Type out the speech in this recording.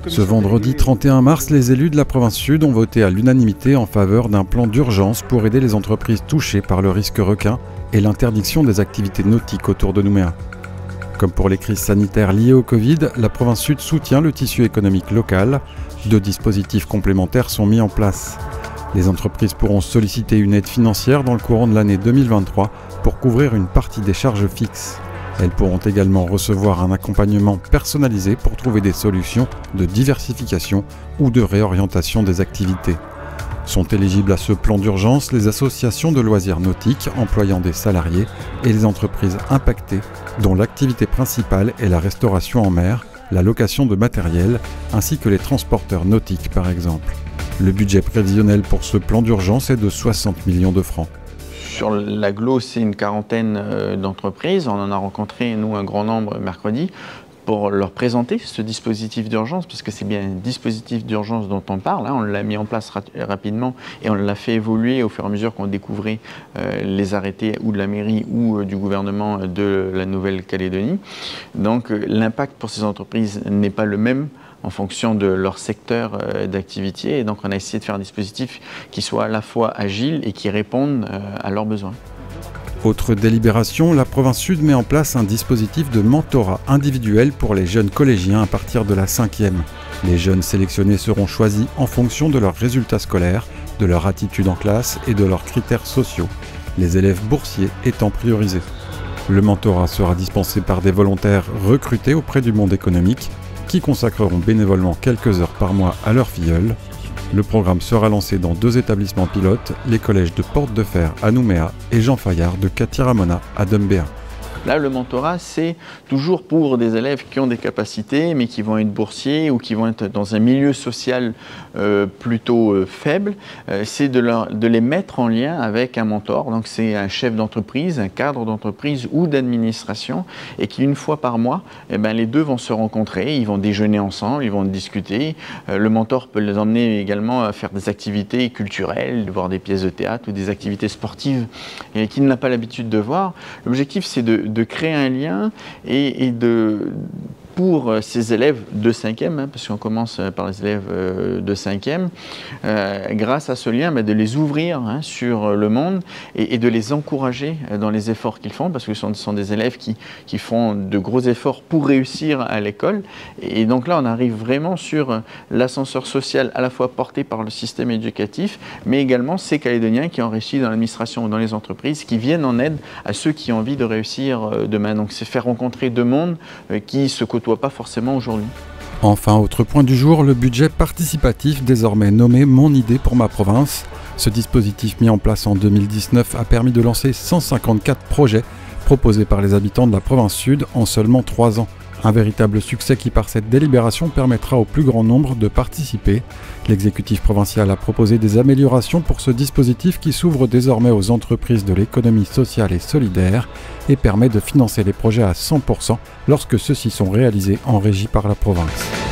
Ce vendredi 31 mars, les élus de la province Sud ont voté à l'unanimité en faveur d'un plan d'urgence pour aider les entreprises touchées par le risque requin et l'interdiction des activités nautiques autour de Nouméa. Comme pour les crises sanitaires liées au Covid, la province Sud soutient le tissu économique local. 2 dispositifs complémentaires sont mis en place. Les entreprises pourront solliciter une aide financière dans le courant de l'année 2023 pour couvrir une partie des charges fixes. Elles pourront également recevoir un accompagnement personnalisé pour trouver des solutions de diversification ou de réorientation des activités. Sont éligibles à ce plan d'urgence les associations de loisirs nautiques employant des salariés et les entreprises impactées dont l'activité principale est la restauration en mer, la location de matériel ainsi que les transporteurs nautiques par exemple. Le budget prévisionnel pour ce plan d'urgence est de 60 millions de francs. Sur l'agglo, c'est une quarantaine d'entreprises. On en a rencontré, nous, un grand nombre mercredi pour leur présenter ce dispositif d'urgence, parce que c'est bien un dispositif d'urgence dont on parle. On l'a mis en place rapidement et on l'a fait évoluer au fur et à mesure qu'on découvrait les arrêtés ou de la mairie ou du gouvernement de la Nouvelle-Calédonie. Donc l'impact pour ces entreprises n'est pas le même en fonction de leur secteur d'activité. Et donc on a essayé de faire un dispositif qui soit à la fois agile et qui réponde à leurs besoins. Autre délibération, la province Sud met en place un dispositif de mentorat individuel pour les jeunes collégiens à partir de la 5e. Les jeunes sélectionnés seront choisis en fonction de leurs résultats scolaires, de leur attitude en classe et de leurs critères sociaux, les élèves boursiers étant priorisés. Le mentorat sera dispensé par des volontaires recrutés auprès du monde économique qui consacreront bénévolement quelques heures par mois à leurs filleuls. Le programme sera lancé dans 2 établissements pilotes, les collèges de Porte de Fer à Nouméa et Jean Fayard de Katiramona à Dumbéa. Là, le mentorat, c'est toujours pour des élèves qui ont des capacités, mais qui vont être boursiers ou qui vont être dans un milieu social plutôt faible. C'est de les mettre en lien avec un mentor. Donc, c'est un chef d'entreprise, un cadre d'entreprise ou d'administration, et qui, une fois par mois, les deux vont se rencontrer, ils vont déjeuner ensemble, ils vont discuter. Le mentor peut les emmener également à faire des activités culturelles, voir des pièces de théâtre ou des activités sportives qu'il n'a pas l'habitude de voir. L'objectif, c'est de créer un lien et pour ces élèves de 5e, parce qu'on commence par les élèves de 5e, grâce à ce lien, de les ouvrir sur le monde et de les encourager dans les efforts qu'ils font, parce que ce sont des élèves qui font de gros efforts pour réussir à l'école. Et donc là, on arrive vraiment sur l'ascenseur social à la fois porté par le système éducatif, mais également ces Calédoniens qui ont réussi dans l'administration ou dans les entreprises, qui viennent en aide à ceux qui ont envie de réussir demain. Donc c'est faire rencontrer 2 mondes qui se côtoient pas forcément aujourd'hui. Enfin, autre point du jour, le budget participatif désormais nommé Mon idée pour ma province. Ce dispositif mis en place en 2019 a permis de lancer 154 projets proposés par les habitants de la province Sud en seulement 3 ans. Un véritable succès qui, par cette délibération, permettra au plus grand nombre de participer. L'exécutif provincial a proposé des améliorations pour ce dispositif qui s'ouvre désormais aux entreprises de l'économie sociale et solidaire et permet de financer les projets à 100% lorsque ceux-ci sont réalisés en régie par la province.